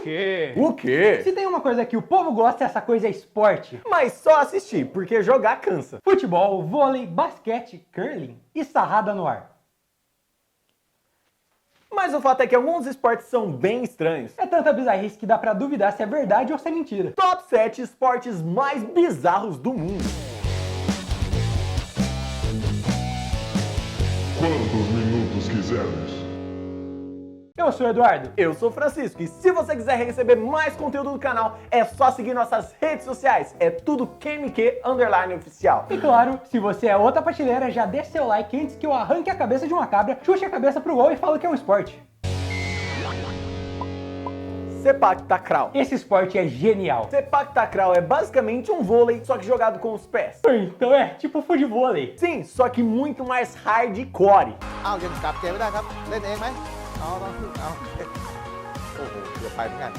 quê? O quê? Se tem uma coisa que o povo gosta, essa coisa é esporte. Mas só assistir, porque jogar cansa. Futebol, vôlei, basquete, curling e sarrada no ar. Mas o fato é que alguns esportes são bem estranhos. É tanta bizarrice que dá pra duvidar se é verdade ou se é mentira. Top 7 esportes mais bizarros do mundo. Quantos minutos quisermos? Eu sou o Eduardo. Eu sou o Francisco e se você quiser receber mais conteúdo do canal, é só seguir nossas redes sociais. É tudo QMQ_oficial. E claro, se você é outra prateleira, já deixa seu like antes que eu arranque a cabeça de uma cabra, chuche a cabeça pro gol e fale que é um esporte. Sepak Takraw. Esse esporte é genial. Sepak Takraw é basicamente um vôlei, só que jogado com os pés. Então é tipo futevôlei. Sim, só que muito mais hardcore. เอายังกลับเกมไม่ได้ครับเล่นเองไหมเอาโอ้โหเกือบไปเหมือนกัน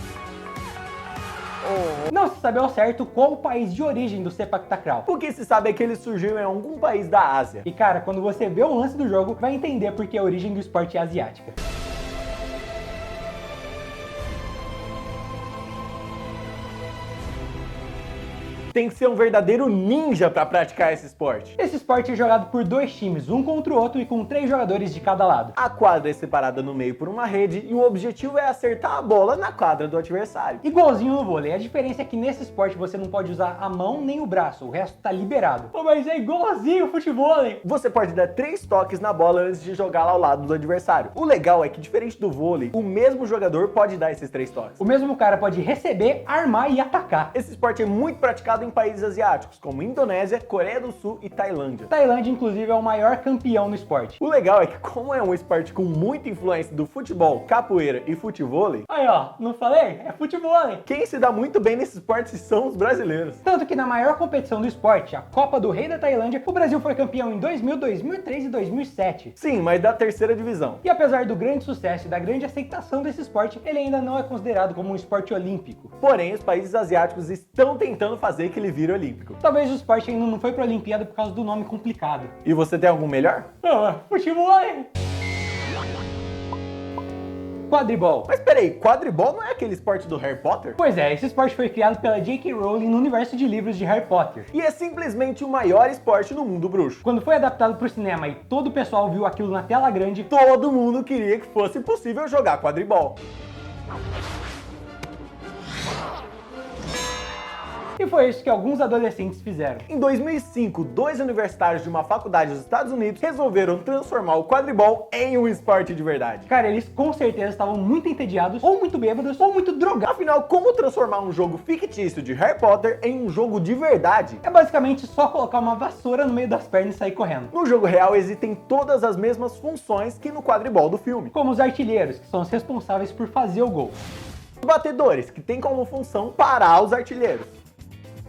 Não se sabe ao certo qual o país de origem do Sepak Takraw. O que se sabe é que ele surgiu em algum país da Ásia. E cara, quando você vê o lance do jogo, vai entender porque a origem do esporte é asiática. Tem que ser um verdadeiro ninja para praticar esse esporte. Esse esporte é jogado por dois times, um contra o outro e com 3 jogadores de cada lado. A quadra é separada no meio por uma rede e o objetivo é acertar a bola na quadra do adversário. Igualzinho no vôlei, a diferença é que nesse esporte você não pode usar a mão nem o braço, o resto tá liberado. Pô, mas é igualzinho o futevôlei. Você pode dar 3 toques na bola antes de jogá-la ao lado do adversário. O legal é que, diferente do vôlei, o mesmo jogador pode dar esses 3 toques. O mesmo cara pode receber, armar e atacar. Esse esporte é muito praticado em países asiáticos, como Indonésia, Coreia do Sul e Tailândia. Tailândia, inclusive, é o maior campeão no esporte. O legal é que, como é um esporte com muita influência do futebol, capoeira e futevôlei, Aí ó, não falei? É futevôlei. quem se dá muito bem nesse esporte são os brasileiros. Tanto que na maior competição do esporte, a Copa do Rei da Tailândia, o Brasil foi campeão em 2000, 2003 e 2007. Sim, mas da terceira divisão. E apesar do grande sucesso e da grande aceitação desse esporte, ele ainda não é considerado como um esporte olímpico. Porém, os países asiáticos estão tentando fazer que ele vire olímpico. Talvez o esporte ainda não foi pra Olimpíada por causa do nome complicado. E você tem algum melhor? Futevôlei! Quadribol. Mas peraí, quadribol não é aquele esporte do Harry Potter? Pois é, esse esporte foi criado pela J.K. Rowling no universo de livros de Harry Potter. E é simplesmente o maior esporte no mundo bruxo. Quando foi adaptado pro cinema e todo o pessoal viu aquilo na tela grande, Todo mundo queria que fosse possível jogar quadribol. e foi isso que alguns adolescentes fizeram. Em 2005, 2 universitários de uma faculdade dos Estados Unidos resolveram transformar o quadribol em um esporte de verdade. Cara, eles com certeza estavam muito entediados, ou muito bêbados, ou muito drogados. Afinal, como transformar um jogo fictício de Harry Potter em um jogo de verdade? É basicamente só colocar uma vassoura no meio das pernas e sair correndo. No jogo real existem todas as mesmas funções que no quadribol do filme. Como os artilheiros, que são os responsáveis por fazer o gol. Os batedores, que tem como função parar os artilheiros.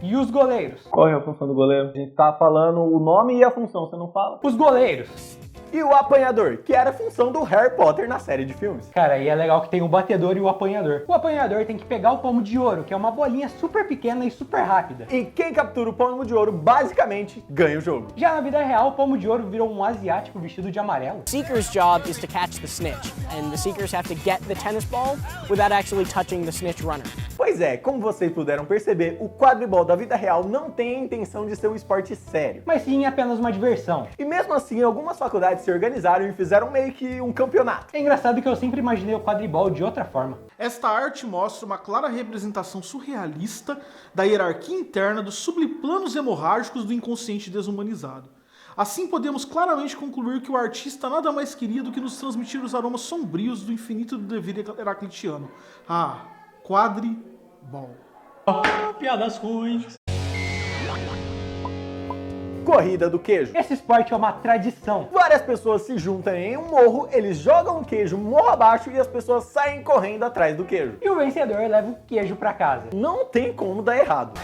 E os goleiros. Qual é a função do goleiro? A gente tá falando o nome e a função, você não fala? Os goleiros. E o apanhador, que era a função do Harry Potter na série de filmes. Cara, e é legal que tem o batedor e o apanhador. O apanhador tem que pegar o pomo de ouro, que é uma bolinha super pequena e super rápida. E quem captura o pomo de ouro, basicamente, ganha o jogo. Já na vida real, o pomo de ouro virou um asiático vestido de amarelo. Seeker's job is to catch the snitch, and the seekers have to get the tennis ball without actually touching the snitch runner. Pois é, como vocês puderam perceber, o quadribol da vida real não tem a intenção de ser um esporte sério. Mas sim apenas uma diversão. E mesmo assim, algumas faculdades se organizaram e fizeram meio que um campeonato. É engraçado que eu sempre imaginei o quadribol de outra forma. Esta arte mostra uma clara representação surrealista da hierarquia interna dos subplanos hemorrágicos do inconsciente desumanizado. Assim podemos claramente concluir que o artista nada mais queria do que nos transmitir os aromas sombrios do infinito do dever heraclitiano. Ah, quadribol. Piadas ruins. Corrida do queijo. Esse esporte é uma tradição. Várias pessoas se juntam em um morro, eles jogam o queijo morro abaixo e as pessoas saem correndo atrás do queijo. E o vencedor leva o queijo pra casa. Não tem como dar errado.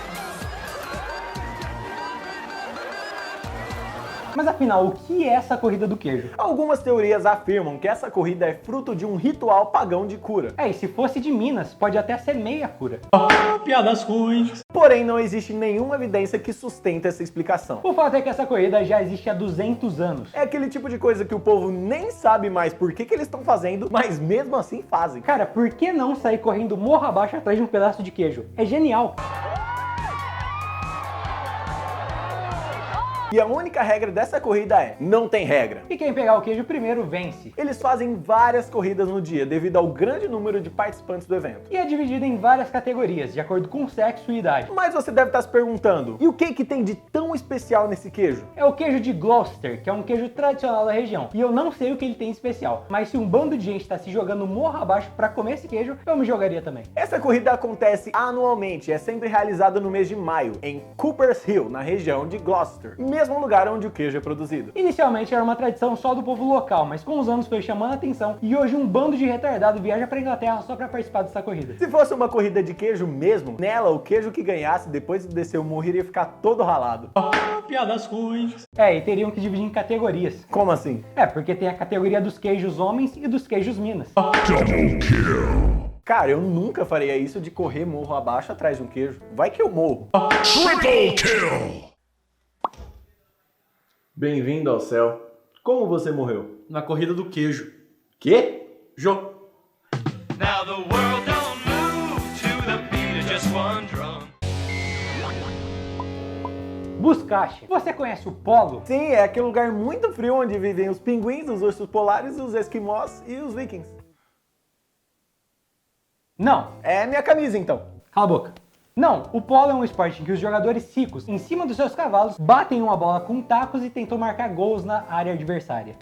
Mas afinal, o que é essa corrida do queijo? Algumas teorias afirmam que essa corrida é fruto de um ritual pagão de cura. E se fosse de Minas, pode até ser meia cura. Piadas ruins. Porém, não existe nenhuma evidência que sustenta essa explicação. O fato é que essa corrida já existe há 200 anos. É aquele tipo de coisa que o povo nem sabe mais por que eles estão fazendo, mas mesmo assim fazem. Cara, por que não sair correndo morro abaixo atrás de um pedaço de queijo? É genial. E a única regra dessa corrida é: não tem regra. E quem pegar o queijo primeiro vence. Eles fazem várias corridas no dia devido ao grande número de participantes do evento. E é dividido em várias categorias, de acordo com sexo e idade. Mas você deve estar se perguntando, e o que tem de tão especial nesse queijo? É o queijo de Gloucester, que é um queijo tradicional da região. E eu não sei o que ele tem de especial, mas se um bando de gente está se jogando morro abaixo para comer esse queijo, eu me jogaria também. Essa corrida acontece anualmente, é sempre realizada no mês de maio, em Coopers Hill, na região de Gloucester, mesmo lugar onde o queijo é produzido. Inicialmente era uma tradição só do povo local, mas com os anos foi chamando a atenção e hoje um bando de retardado viaja para Inglaterra só para participar dessa corrida. Se fosse uma corrida de queijo mesmo, nela o queijo que ganhasse depois de descer o morro iria ficar todo ralado. Piadas ruins. E teriam que dividir em categorias. Como assim? Porque tem a categoria dos queijos homens e dos queijos minas. Double kill. Cara, eu nunca faria isso de correr morro abaixo atrás de um queijo. Vai que eu morro. Triple kill. Bem-vindo ao céu. Como você morreu? Na corrida do queijo. Quê? Jô. Now the world don't move to the beat of just one drum. Buscache. Você conhece o polo? Sim, é aquele lugar muito frio onde vivem os pinguins, os ursos polares, os esquimós e os vikings. Não. É minha camisa, então. Cala a boca. Não, o polo é um esporte em que os jogadores ricos, em cima dos seus cavalos, batem uma bola com tacos e tentam marcar gols na área adversária.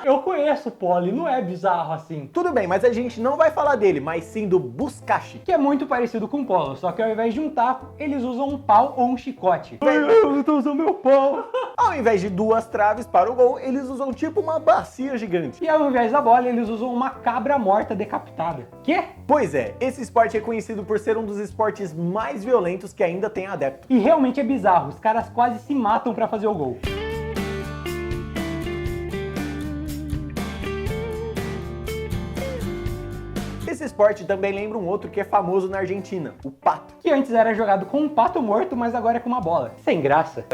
Eu conheço o polo e não é bizarro assim. Tudo bem, mas a gente não vai falar dele, mas sim do buscache. Que é muito parecido com o polo, só que ao invés de um taco, eles usam um pau ou um chicote. Eu tô usando meu pau. Ao invés de duas traves para o gol, eles usam tipo uma bacia gigante. E ao invés da bola, eles usam uma cabra morta decapitada. Quê? Pois é, esse esporte é conhecido por ser um dos esportes mais violentos que ainda tem adepto. E realmente é bizarro, os caras quase se matam pra fazer o gol. Esse esporte também lembra um outro que é famoso na Argentina, o pato. Que antes era jogado com um pato morto, mas agora é com uma bola. Sem graça.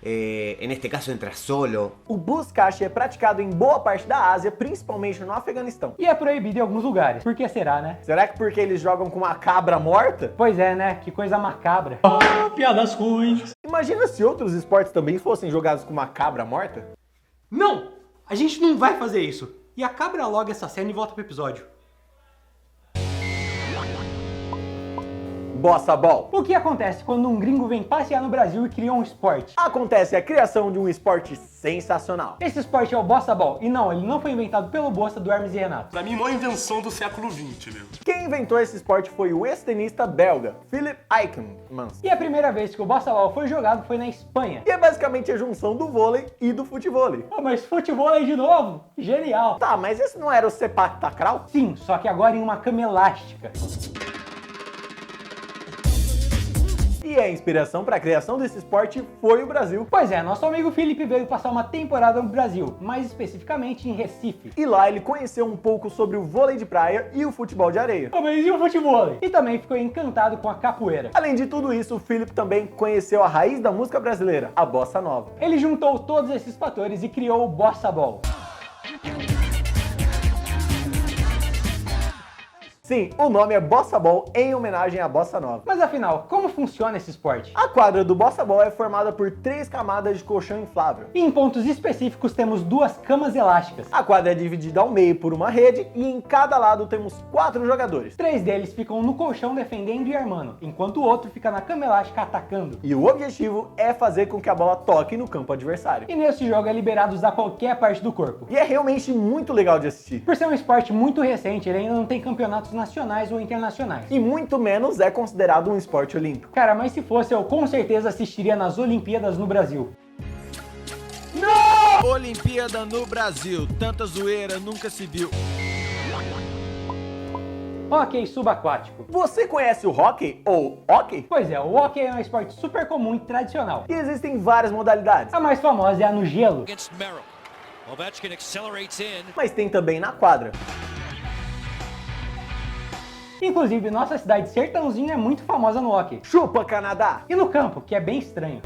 En este caso entra solo. O buscache é praticado em boa parte da Ásia, principalmente no Afeganistão. E é proibido em alguns lugares. Por que será, né? Será que porque eles jogam com uma cabra morta? Pois é, né? Que coisa macabra. Piadas ruins. Imagina se outros esportes também fossem jogados com uma cabra morta? Não! A gente não vai fazer isso. E acaba logo essa cena e volta pro episódio. Bossa Ball. O que acontece quando um gringo vem passear no Brasil e cria um esporte? Acontece a criação de um esporte sensacional. Esse esporte é o Bossa Ball. E não, ele não foi inventado pelo Bossa do Hermes e Renato. Pra mim, maior invenção do século XX, meu. Quem inventou esse esporte foi o ex-tenista belga, Philip Eijkmans. E a primeira vez que o Bossa Ball foi jogado foi na Espanha. E é basicamente a junção do vôlei e do futevôlei. Mas futebol aí de novo? Genial! Tá, mas esse não era o Sepak Takraw? Sim, só que agora em uma cama elástica. E a inspiração para a criação desse esporte foi o Brasil. Pois é, nosso amigo Felipe veio passar uma temporada no Brasil, mais especificamente em Recife. E lá ele conheceu um pouco sobre o vôlei de praia e o futebol de areia. Mas e o futebol? E também ficou encantado com a capoeira. Além de tudo isso, o Felipe também conheceu a raiz da música brasileira, a bossa nova. Ele juntou todos esses fatores e criou o Bossa Ball. Sim, o nome é Bossa Ball em homenagem à bossa nova. Mas afinal, como funciona esse esporte? A quadra do Bossa Ball é formada por 3 camadas de colchão inflável. E em pontos específicos temos 2 camas elásticas. A quadra é dividida ao meio por uma rede e em cada lado temos 4 jogadores. 3 deles ficam no colchão defendendo e armando, enquanto o outro fica na cama elástica atacando. E o objetivo é fazer com que a bola toque no campo adversário. E nesse jogo é liberado usar qualquer parte do corpo. E é realmente muito legal de assistir. Por ser um esporte muito recente, ele ainda não tem campeonatos nacionais ou internacionais. E muito menos é considerado um esporte olímpico. Cara, mas se fosse, eu com certeza assistiria nas Olimpíadas no Brasil. Olimpíada no Brasil, tanta zoeira nunca se viu. Hóquei subaquático. Você conhece o hockey ou hockey? Pois é, o hóquei é um esporte super comum e tradicional. E existem várias modalidades, A mais famosa é a no gelo. Against Merrill. Ovechkin accelerates in. mas tem também na quadra. Inclusive, nossa cidade Sertãozinho é muito famosa no hóquei. Chupa, Canadá! E no campo, que é bem estranho.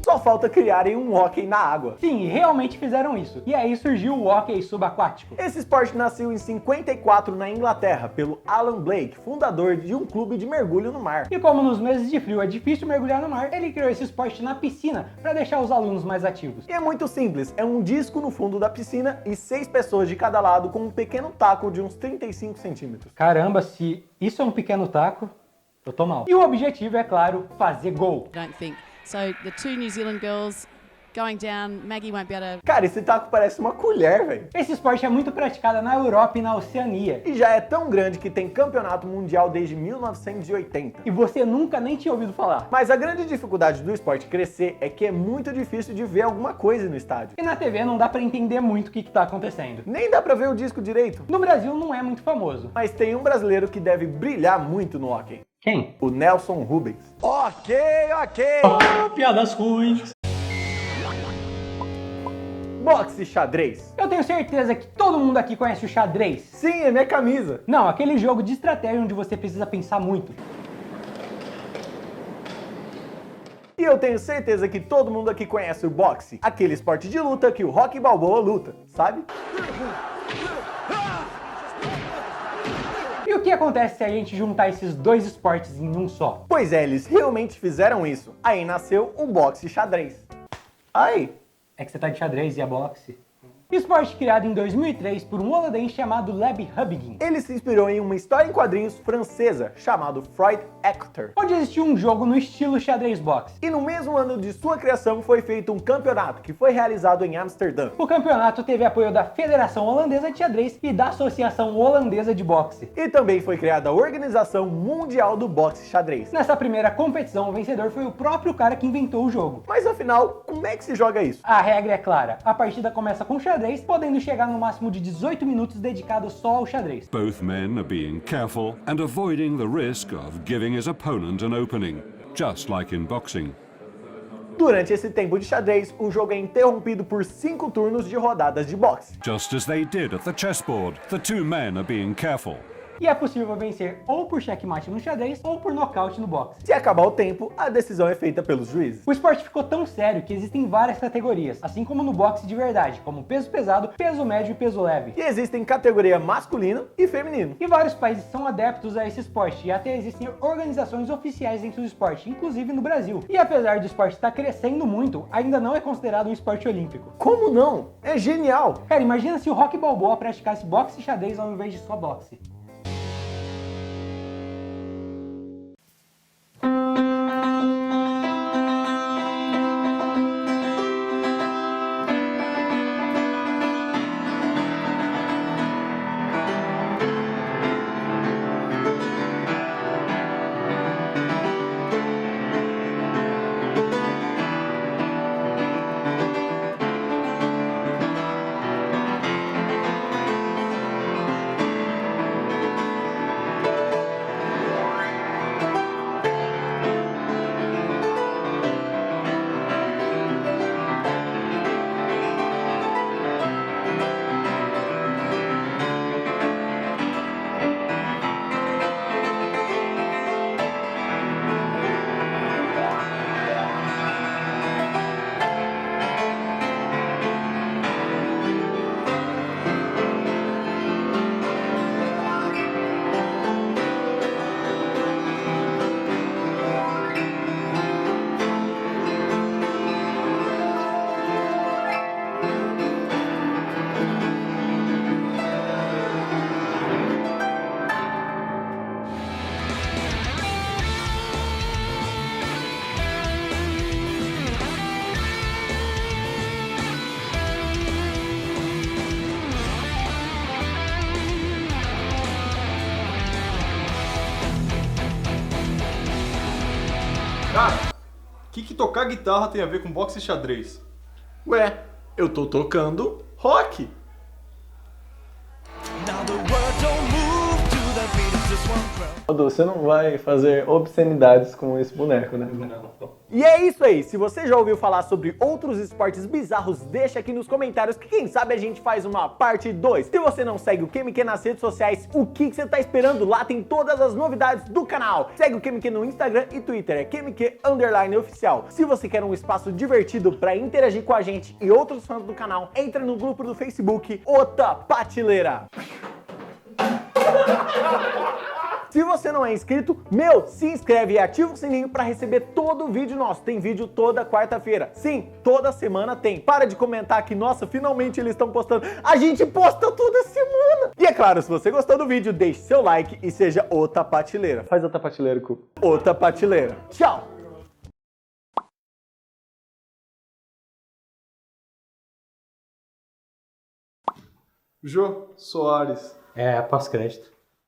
Só falta criarem um hóquei na água. Sim, realmente fizeram isso. E aí surgiu o hóquei subaquático. Esse esporte nasceu em 54 na Inglaterra pelo Alan Blake, fundador de um clube de mergulho no mar. E como nos meses de frio é difícil mergulhar no mar, ele criou esse esporte na piscina para deixar os alunos mais ativos. E é muito simples, é um disco no fundo da piscina e 6 pessoas de cada lado com um pequeno taco de uns 35 centímetros. Caramba, se isso é um pequeno taco, eu tô mal. E o objetivo é, claro, fazer gol. I don't think. So the two New Zealand girls going down, Maggie won't be able to... Cara, esse taco parece uma colher, velho. Esse esporte é muito praticado na Europa e na Oceania. E já é tão grande que tem campeonato mundial desde 1980. E você nunca nem tinha ouvido falar. Mas a grande dificuldade do esporte crescer é que é muito difícil de ver alguma coisa no estádio. E na TV não dá pra entender muito o que tá acontecendo. Nem dá pra ver o disco direito. No Brasil não é muito famoso. Mas tem um brasileiro que deve brilhar muito no hóquei. Quem? O Nelson Rubens. Ok. Piadas ruins. Boxe e xadrez. Eu tenho certeza que todo mundo aqui conhece o xadrez. Sim, é minha camisa. Não, aquele jogo de estratégia onde você precisa pensar muito. E eu tenho certeza que todo mundo aqui conhece o boxe, aquele esporte de luta que o Rocky Balboa luta, sabe? E o que acontece se a gente juntar esses dois esportes em um só? Pois é, eles realmente fizeram isso. Aí nasceu o boxe e xadrez. Aí. É que você tá de xadrez e a boxe. Esporte criado em 2003 por um holandês chamado Leb Hubbigin. Ele se inspirou em uma história em quadrinhos francesa chamado Freud Actor, onde existiu um jogo no estilo xadrez boxe. E no mesmo ano de sua criação foi feito um campeonato que foi realizado em Amsterdã. O campeonato teve apoio da Federação Holandesa de Xadrez e da Associação Holandesa de Boxe. E também foi criada a Organização Mundial do Boxe Xadrez. Nessa primeira competição, o vencedor foi o próprio cara que inventou o jogo. Mas afinal, como é que se joga isso? A regra é clara. A partida começa com xadrez, podendo chegar no máximo de 18 minutos dedicados só ao xadrez. Both men are being careful and avoiding the risk of giving his opponent an opening, just like in boxing. Durante esse tempo de xadrez, o jogo é interrompido por 5 turnos de rodadas de boxe. Just as they did at the chessboard, the two men are being careful. E é possível vencer ou por checkmate no xadrez ou por nocaute no boxe. Se acabar o tempo, a decisão é feita pelos juízes. O esporte ficou tão sério que existem várias categorias, assim como no boxe de verdade, como peso pesado, peso médio e peso leve. E existem categoria masculino e feminino. E vários países são adeptos a esse esporte, e até existem organizações oficiais dentro do esporte, inclusive no Brasil. E apesar do esporte estar crescendo muito, ainda não é considerado um esporte olímpico. Como não? É genial! Cara, imagina se o Rocky Balboa praticasse boxe e xadrez ao invés de só boxe. Cara, o que tocar guitarra tem a ver com boxe e xadrez? Ué, eu tô tocando rock. Now Odu, você não vai fazer obscenidades com esse boneco, né? E é isso aí, se você já ouviu falar sobre outros esportes bizarros, deixa aqui nos comentários que quem sabe a gente faz uma parte 2. Se você não segue o QMQ nas redes sociais, o que você tá esperando? Lá tem todas as novidades do canal. Segue o QMQ no Instagram e Twitter, é QMQ_oficial. Se você quer um espaço divertido para interagir com a gente e outros fãs do canal, entra no grupo do Facebook Ota Prateleira. Se você não é inscrito, se inscreve e ativa o sininho para receber todo o vídeo nosso. Tem vídeo toda quarta-feira. Sim, toda semana tem. Para de comentar que, nossa, finalmente eles estão postando. A gente posta toda semana. E é claro, se você gostou do vídeo, deixe seu like e seja Ota Prateleira. Faz Ota Prateleira, Cu. Ota Prateleira. Tchau! Jô Soares. É, pós-crédito.